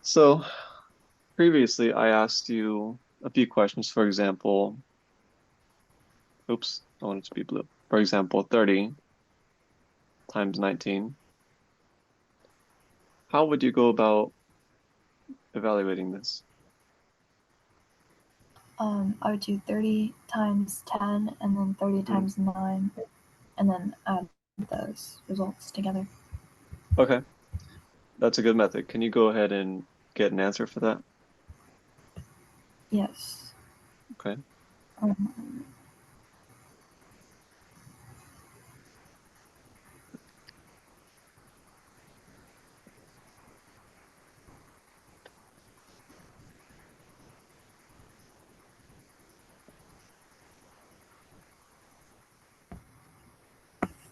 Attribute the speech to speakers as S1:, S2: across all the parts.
S1: So previously I asked you a few questions. For example, oops, I want it to be blue. For example, 30 times 19. How would you go about evaluating this?
S2: I would do 30 times 10 and then 30
S1: Hmm.
S2: times 9 and then add those results together.
S1: Okay, that's a good method. Can you go ahead and get an answer for that?
S2: Yes.
S1: Okay.
S2: Um,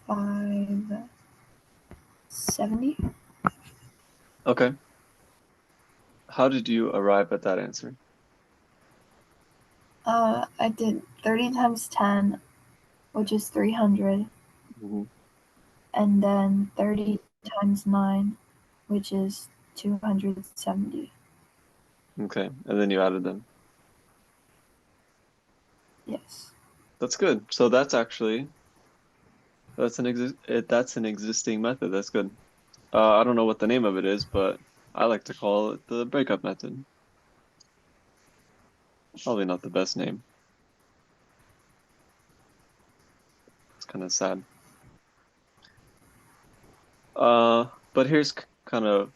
S2: 570.
S1: Okay. How did you arrive at that answer?
S2: I did 30 times 10, which is 300,
S1: Hmm.
S2: and then 30 times 9, which is 270.
S1: Okay, and then you added them.
S2: Yes.
S1: That's good. So that's actually that's an existing method. That's good. I don't know what the name of it is, but I like to call it the breakup method. Probably not the best name. It's kind of sad. But here's kind of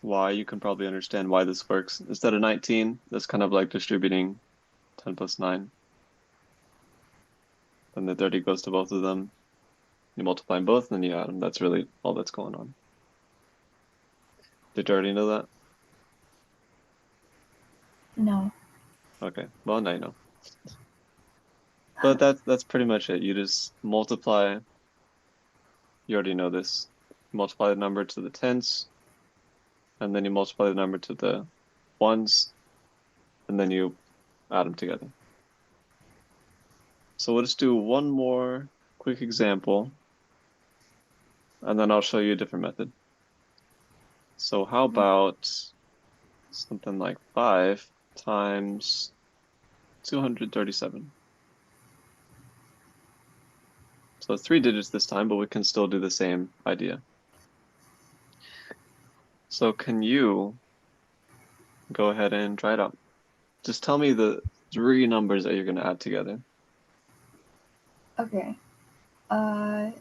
S1: why you can probably understand why this works. Instead of 19, that's kind of like distributing 10 plus 9. Then the 30 goes to both of them. You multiply them both, and then you add them. That's really all that's going on. Did you already know that?
S2: No.
S1: Okay, well now you know. But that's pretty much it. You just multiply. You already know this. Multiply the number to the tens, and then you multiply the number to the ones, and then you add them together. So we'll just do one more quick example, and then I'll show you a different method. So how about something like 5 times 237? So it's 3 digits this time, but we can still do the same idea. So can you go ahead and try it out? Just tell me the three numbers that you're going to add together.
S2: Okay. Uh,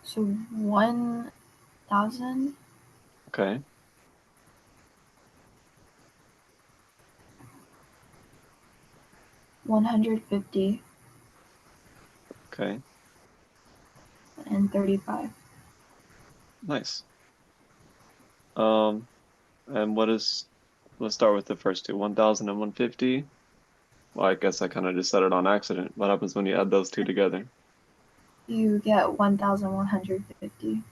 S2: so 1,000,
S1: Okay,
S2: 150,
S1: okay,
S2: and 35.
S1: nice. Um, and let's start with the first two, 1,000 and 150. Well, I guess I kind of just said it on accident. What happens when you add those two together?
S2: You get 1,150.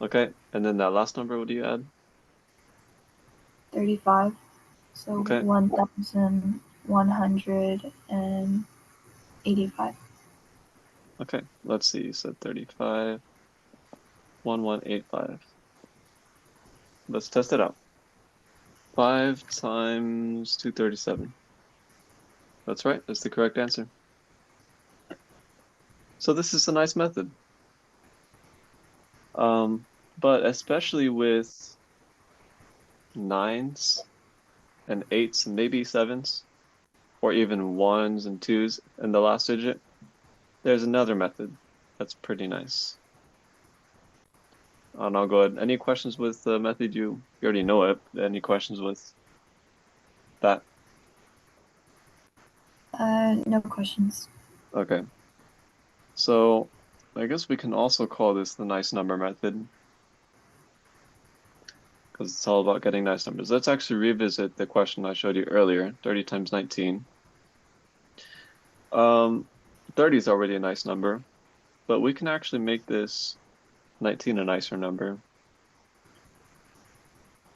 S1: Okay, and then that last number, what do you add?
S2: 35. So
S1: Okay,
S2: 1,185.
S1: okay, let's see. You said 35, 1185. Let's test it out. 5 times 237. That's right, that's the correct answer. So this is a nice method. Um, but especially with nines and eights and maybe sevens, or even ones and twos in the last digit, there's another method that's pretty nice. And I'll go ahead. Any questions with the method? You already know it. Any questions with that?
S2: No questions.
S1: Okay. So I guess we can also call this the nice number method because it's all about getting nice numbers. Let's actually revisit the question I showed you earlier, 30 times 19. Um, 30 is already a nice number, but we can actually make this 19 a nicer number.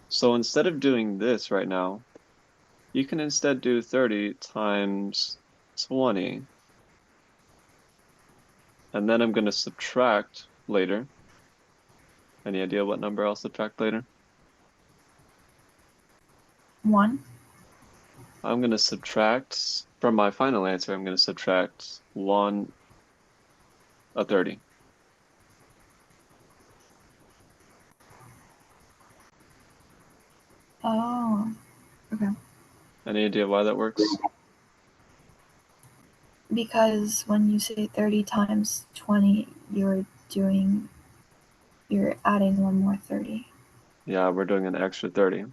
S1: So instead of doing this right now, you can instead do 30 times 20. and then I'm going to subtract later. Any idea what number I'll subtract later?
S2: 1.
S1: I'm going to subtract, from my final answer, I'm going to subtract 1, a 30.
S2: Oh, okay.
S1: Any idea why that works?
S2: Because when you say 30 times 20, you're adding one more 30.
S1: Yeah, we're doing an extra 30.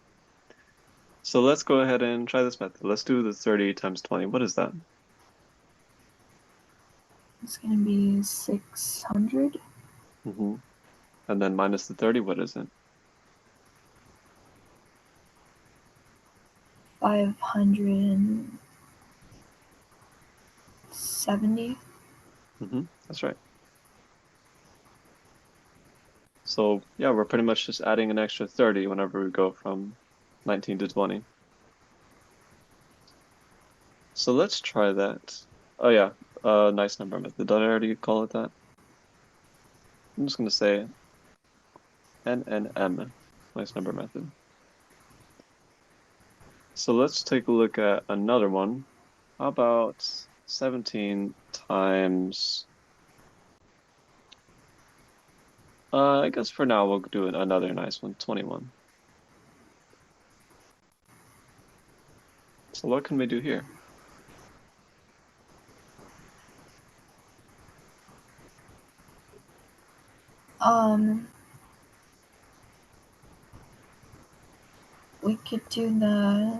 S1: So let's go ahead and try this method. Let's do the 30 times 20. What is that?
S2: It's going to be 600.
S1: Mm-hmm. And then minus the 30, what is it?
S2: 570.
S1: Mm-hmm. That's right. So yeah, we're pretty much just adding an extra 30 whenever we go from 19 to 20. So let's try that. Oh yeah, nice number method. Did I already call it that? I'm just gonna say NNM, nice number method. So let's take a look at another one. How about 17 times, I guess for now we'll do another nice one, 21. So what can we do here?
S2: We could do the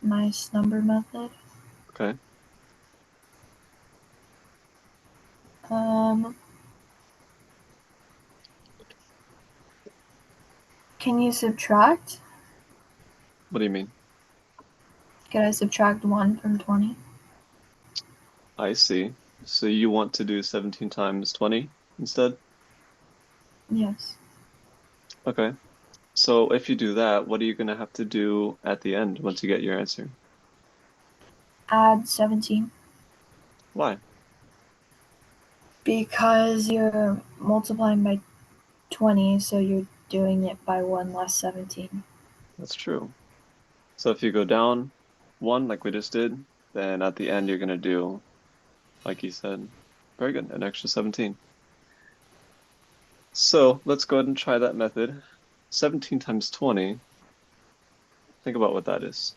S2: nice number method.
S1: Okay,
S2: Um, can you subtract?
S1: what do you mean?
S2: Could I subtract 1 from 20?
S1: I see. So you want to do 17 times 20 instead?
S2: Yes.
S1: Okay. So if you do that, what are you going to have to do at the end once you get your answer?
S2: Add 17.
S1: Why?
S2: Because you're multiplying by 20, so you're doing it by 1 less 17.
S1: That's true. So if you go down 1 like we just did, then at the end you're going to do, like you said, very good, an extra 17. So let's go ahead and try that method. 17 times 20, think about what that is.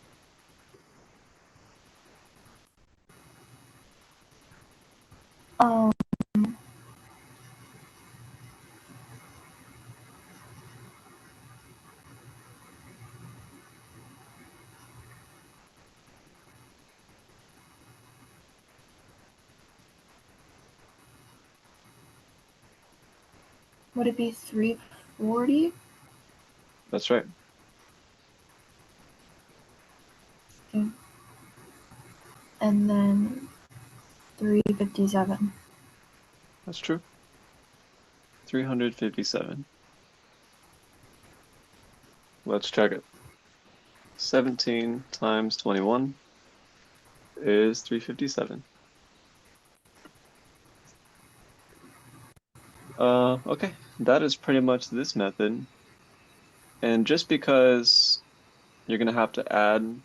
S2: Um, would it be 340?
S1: That's right.
S2: Okay. And then 357.
S1: That's true. 357. Let's check it. 17 times 21 is 357. Okay, that is pretty much this method. And just because you're gonna have to add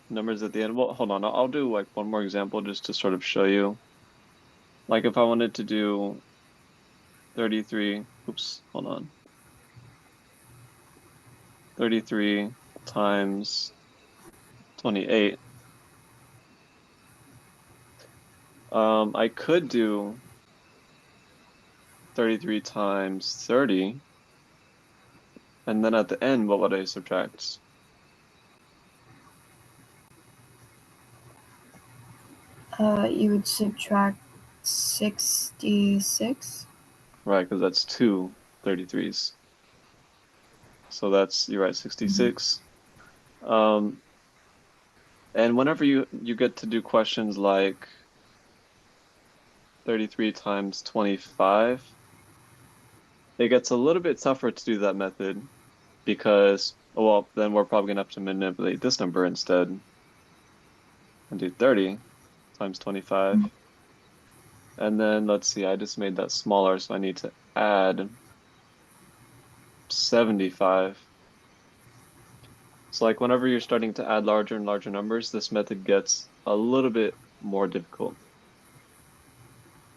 S1: numbers at the end, well, hold on, I'll do like one more example just to sort of show you. Like if I wanted to do 33, oops, hold on. 33 times 28. I could do 33 times 30, and then at the end, what would I subtract?
S2: You would subtract 66.
S1: Right, because that's two 33s. So that's, you're right, 66. Um, and whenever you get to do questions like 33 times 25, it gets a little bit tougher to do that method because, well, then we're probably gonna have to manipulate this number instead and do 30 times 25. And then let's see, I just made that smaller, so I need to add 75. So like whenever you're starting to add larger and larger numbers, this method gets a little bit more difficult.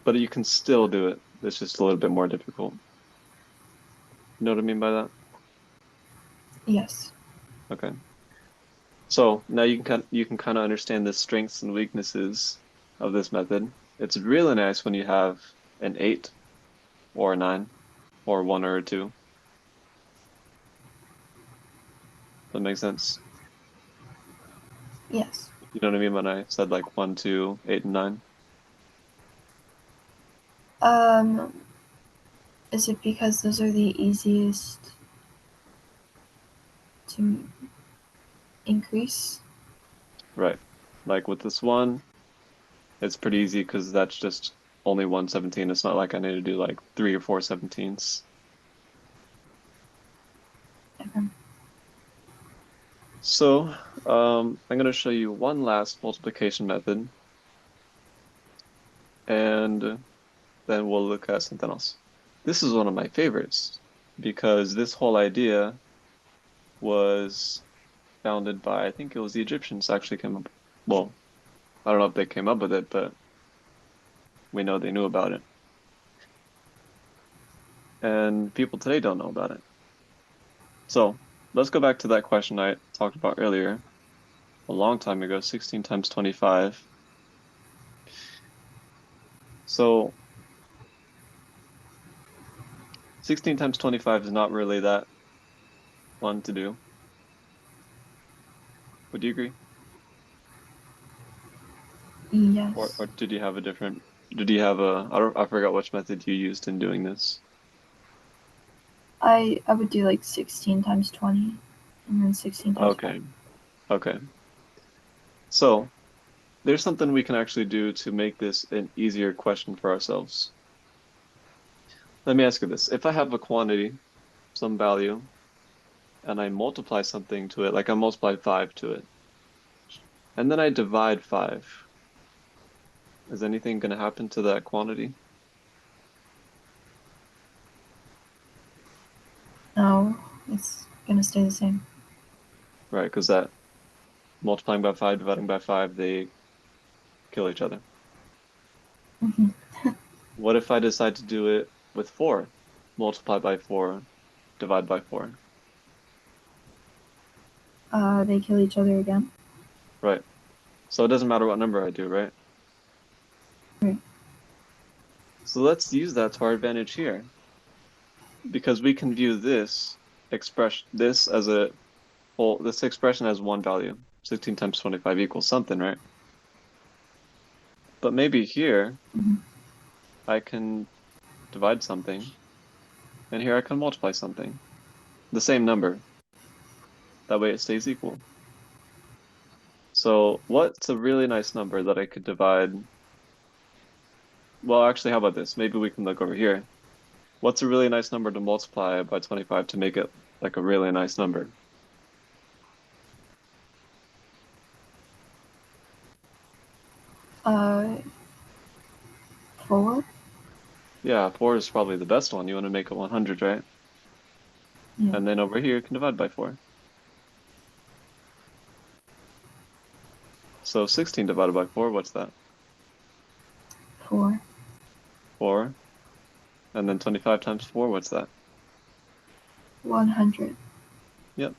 S1: But you can still do it. It's just a little bit more difficult. You know what I mean by that?
S2: Yes.
S1: Okay. So now you can kind of understand the strengths and weaknesses of this method. It's really nice when you have an 8 or a 9 or a 1 or a 2. That makes sense.
S2: Yes.
S1: You know what I mean when I said like 1, 2, 8, and 9?
S2: Um, is it because those are the easiest to increase?
S1: Right. Like with this one, it's pretty easy because that's just only 117. It's not like I need to do like 3 or 4 17s.
S2: Okay.
S1: So, I'm going to show you one last multiplication method, and then we'll look at something else. This is one of my favorites because this whole idea was founded by, I think it was the Egyptians actually came up. Well, I don't know if they came up with it, but we know they knew about it. And people today don't know about it. So let's go back to that question I talked about earlier, a long time ago, 16 times 25. So 16 times 25 is not really that fun to do. Would you agree? Or
S2: Yes.
S1: did you have a different, did you have a, I forgot which method you used in doing this.
S2: I would do like 16 times 20 and then 16 times 5.
S1: Okay. Okay. So there's something we can actually do to make this an easier question for ourselves. Let me ask you this. If I have a quantity, some value, and I multiply something to it, like I multiply 5 to it, and then I divide 5, is anything going to happen to that quantity?
S2: No, it's gonna stay the same.
S1: Right, because that multiplying by 5, dividing by 5, they kill each other.
S2: Hmm.
S1: What if I decide to do it with 4? Multiply by 4, divide by 4.
S2: They kill each other again.
S1: Right. So it doesn't matter what number I do, right?
S2: Right.
S1: So let's use that to our advantage here, because we can view this expression, this as a whole, this expression has one value. 16 times 25 equals something, right? But maybe here
S2: Hmm.
S1: I can divide something, and here I can multiply something, the same number. That way it stays equal. So what's a really nice number that I could divide? Well, actually, how about this? Maybe we can look over here. What's a really nice number to multiply by 25 to make it like a really nice number?
S2: Uh, 4?
S1: Yeah, 4 is probably the best one. You want to make it 100, right?
S2: Yeah.
S1: And then over here, you can divide by 4. So 16 divided by 4, what's that?
S2: 4.
S1: 4. And then 25 times 4, what's that?
S2: 100.
S1: Yep.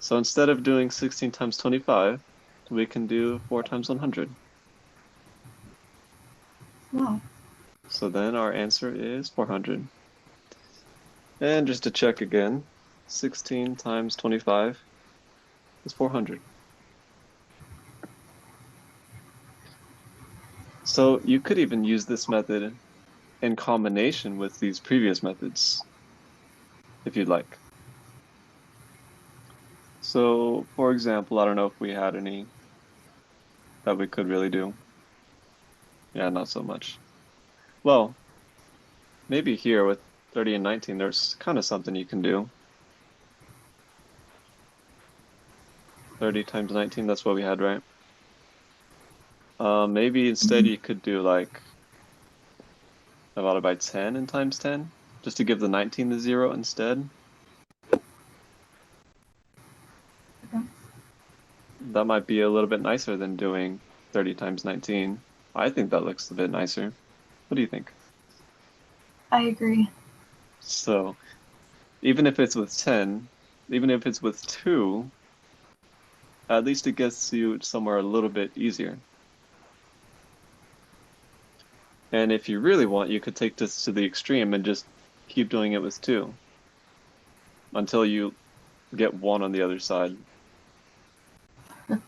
S1: So instead of doing 16 times 25, we can do 4 times 100.
S2: Wow.
S1: So then our answer is 400. And just to check again, 16 times 25 is 400. So you could even use this method in combination with these previous methods, if you'd like. So, for example, I don't know if we had any that we could really do. Yeah, not so much. Well, maybe here with 30 and 19, there's kind of something you can do. 30 times 19, that's what we had, right? Maybe instead
S2: Hmm.
S1: you could do like divided by 10 and times 10, just to give the 19 the 0 instead.
S2: Okay.
S1: That might be a little bit nicer than doing 30 times 19. I think that looks a bit nicer. What do you think?
S2: I agree.
S1: So even if it's with 10, even if it's with 2, at least it gets you somewhere a little bit easier. And if you really want, you could take this to the extreme and just keep doing it with 2 until you get 1 on the other side. You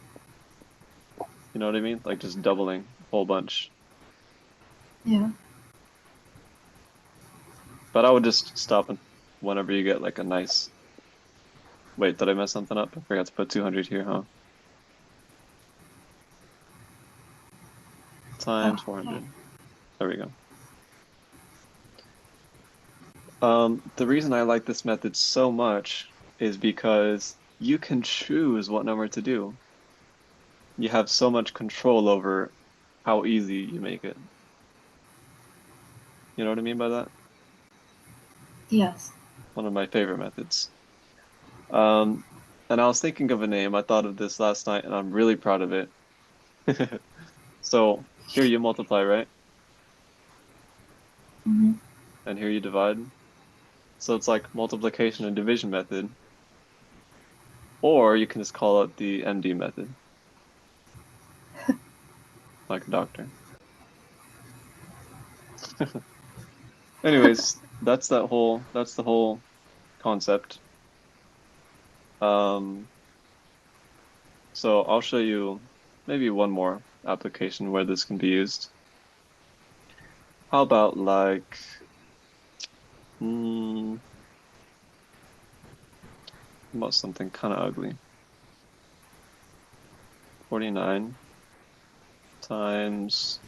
S1: know what I mean? Like just doubling a whole bunch.
S2: Yeah.
S1: But I would just stop whenever you get like a nice. Wait, did I mess something up? I forgot to put 200 here, huh? Times
S2: Oh, okay.
S1: 400. There we go. The reason I like this method so much is because you can choose what number to do. You have so much control over how easy you make it. You know what I mean by that?
S2: Yes.
S1: One of my favorite methods. Um, and I was thinking of a name. I thought of this last night, and I'm really proud of it. So here you multiply, right?
S2: Mm-hmm.
S1: And here you divide. So it's like multiplication and division method, or you can just call it the MD method, like a doctor. Anyways, that's the whole concept. Um, so I'll show you maybe one more application where this can be used. How about like, hmm, how about something kind of ugly? 49 times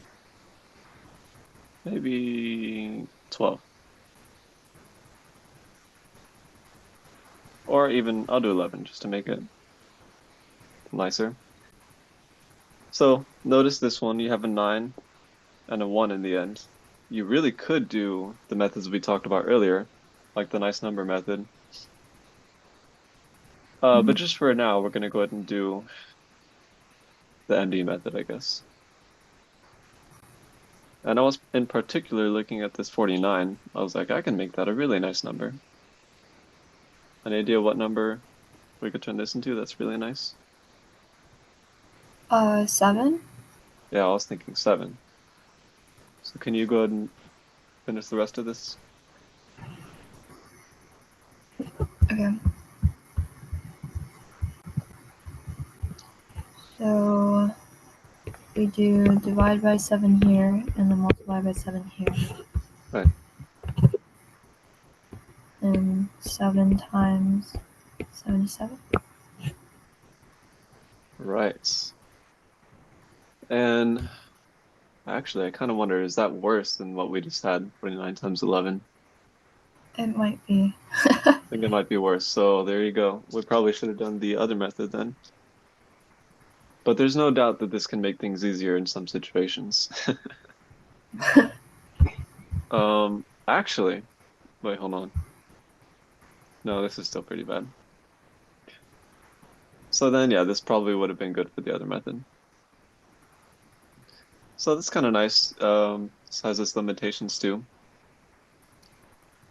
S1: maybe 12. Or even I'll do 11 just to make it nicer. So notice this one, you have a 9 and a 1 in the end. You really could do the methods we talked about earlier, like the nice number method.
S2: Mm-hmm.
S1: But just for now, we're going to go ahead and do the MD method, I guess. And I was in particular looking at this 49. I was like, I can make that a really nice number. Any idea what number we could turn this into? That's really nice.
S2: 7.
S1: Yeah, I was thinking 7. So can you go ahead and finish the rest of this?
S2: Okay. So we do divide by 7 here and then multiply by 7 here.
S1: Right.
S2: And 7 times 77.
S1: Right. And actually, I kind of wonder, is that worse than what we just had, 49 times 11?
S2: It might be.
S1: I think it might be worse. So there you go. We probably should have done the other method then. But there's no doubt that this can make things easier in some situations. Actually, wait, hold on. No, this is still pretty bad. So then, yeah, this probably would have been good for the other method. So that's kind of nice. This has its limitations too.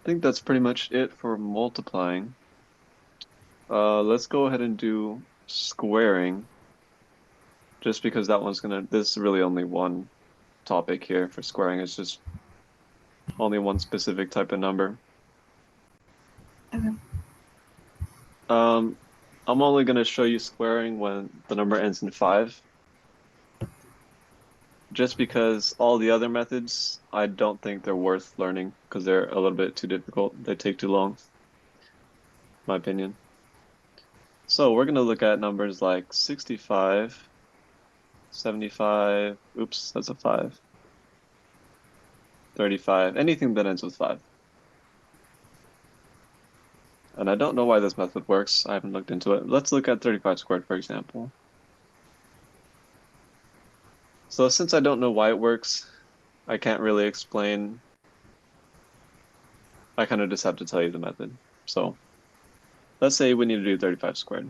S1: I think that's pretty much it for multiplying. Let's go ahead and do squaring, just because that one's gonna, this is really only one topic here for squaring. It's just only one specific type of number.
S2: Okay.
S1: Um, I'm only gonna show you squaring when the number ends in 5. Just because all the other methods, I don't think they're worth learning because they're a little bit too difficult. They take too long, my opinion. So we're going to look at numbers like 65, 75, oops, that's a 5, 35, anything that ends with 5. And I don't know why this method works. I haven't looked into it. Let's look at 35 squared, for example. So since I don't know why it works, I can't really explain I kind of just have to tell you the method. So let's say we need to do 35 squared.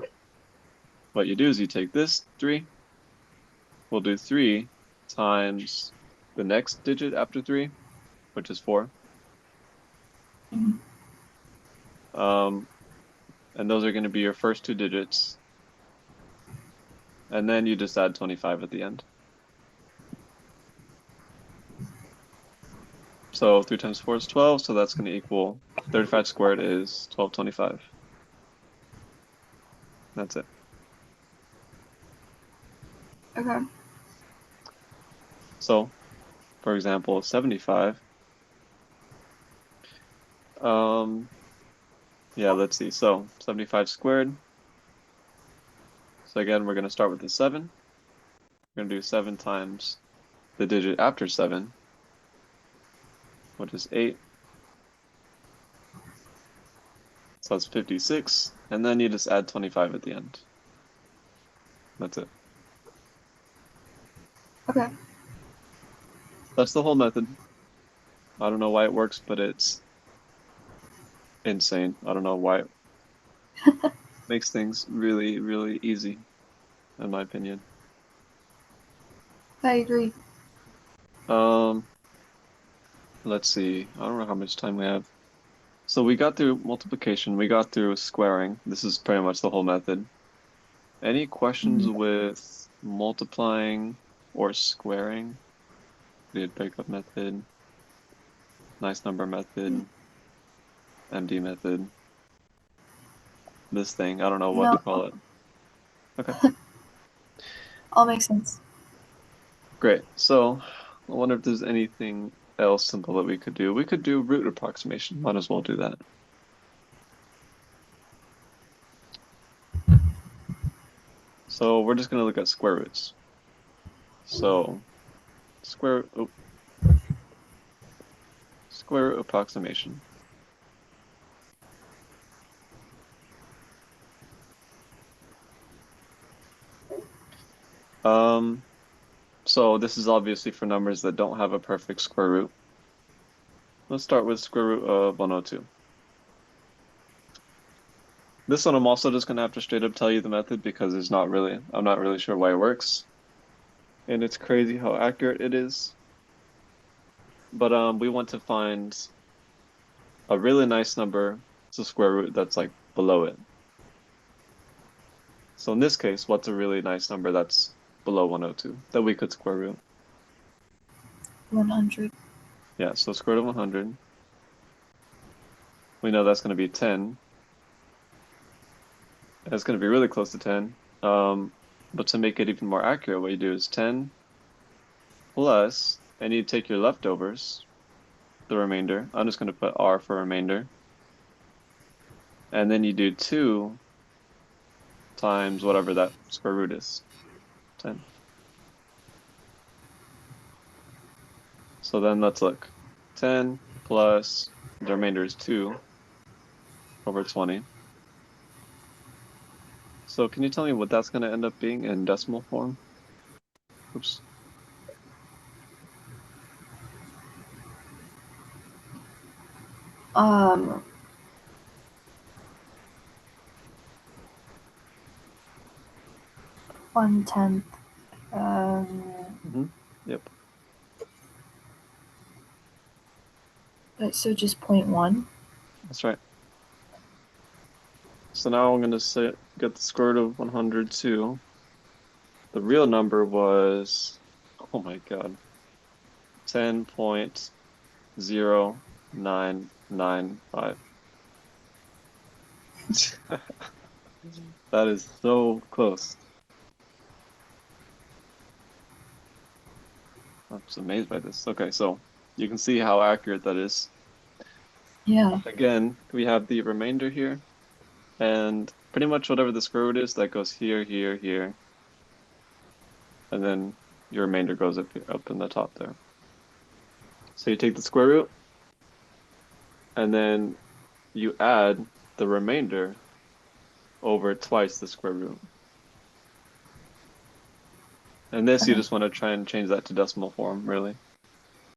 S1: What you do is you take this 3, we'll do 3 times the next digit after 3, which is 4.
S2: Mhm.
S1: And those are going to be your first 2 digits. And then you just add 25 at the end. So 3 times 4 is 12, so that's going to equal 35 squared is 1225. That's it.
S2: Okay.
S1: So, for example, 75. Yeah, let's see. So 75 squared. So again, we're going to start with the 7. We're going to do 7 times the digit after 7, which is 8. So that's 56. And then you just add 25 at the end. That's it.
S2: Okay.
S1: That's the whole method. I don't know why it works, but it's insane. I don't know why it makes things really, really easy, in my opinion.
S2: I agree.
S1: Um, let's see. I don't know how much time we have. So we got through multiplication, we got through squaring. This is pretty much the whole method. Any questions
S2: Mhm.
S1: with multiplying or squaring? We did breakup method, nice number method, MD method, this thing. I don't know what to
S2: No,
S1: call it. Okay,
S2: all makes sense.
S1: great. So I wonder if there's anything else simple that we could do. We could do root approximation. Might as well do that. So we're just going to look at square roots. So oh, square root approximation. Um, so this is obviously for numbers that don't have a perfect square root. Let's start with square root of 102. This one I'm also just gonna have to straight up tell you the method because I'm not really sure why it works. And it's crazy how accurate it is. But we want to find a really nice number to square root that's like below it. So in this case, what's a really nice number that's below 102 that we could square root?
S2: 100.
S1: Yeah, so square root of 100. We know that's gonna be 10. And it's gonna be really close to 10. But to make it even more accurate, what you do is 10 plus, and you take your leftovers, the remainder. I'm just going to put R for remainder. And then you do 2 times whatever that square root is, 10. So then let's look. 10 plus the remainder is 2 over 20. So can you tell me what that's going to end up being in decimal form? Oops.
S2: Um, 1/10.
S1: Mm-hmm. Yep,
S2: So just 0.1.
S1: that's right. So now I'm going to get the square root of 102. The real number was, oh my God, 10.0995. That is so close. I'm just amazed by this. Okay, so you can see how accurate that is.
S2: Yeah.
S1: Again, we have the remainder here, and pretty much whatever the square root is, that goes here, here, here, and then your remainder goes up here, up in the top there. So you take the square root, and then you add the remainder over twice the square root. And this, you
S2: Okay.
S1: just want to try and change that to decimal form, really.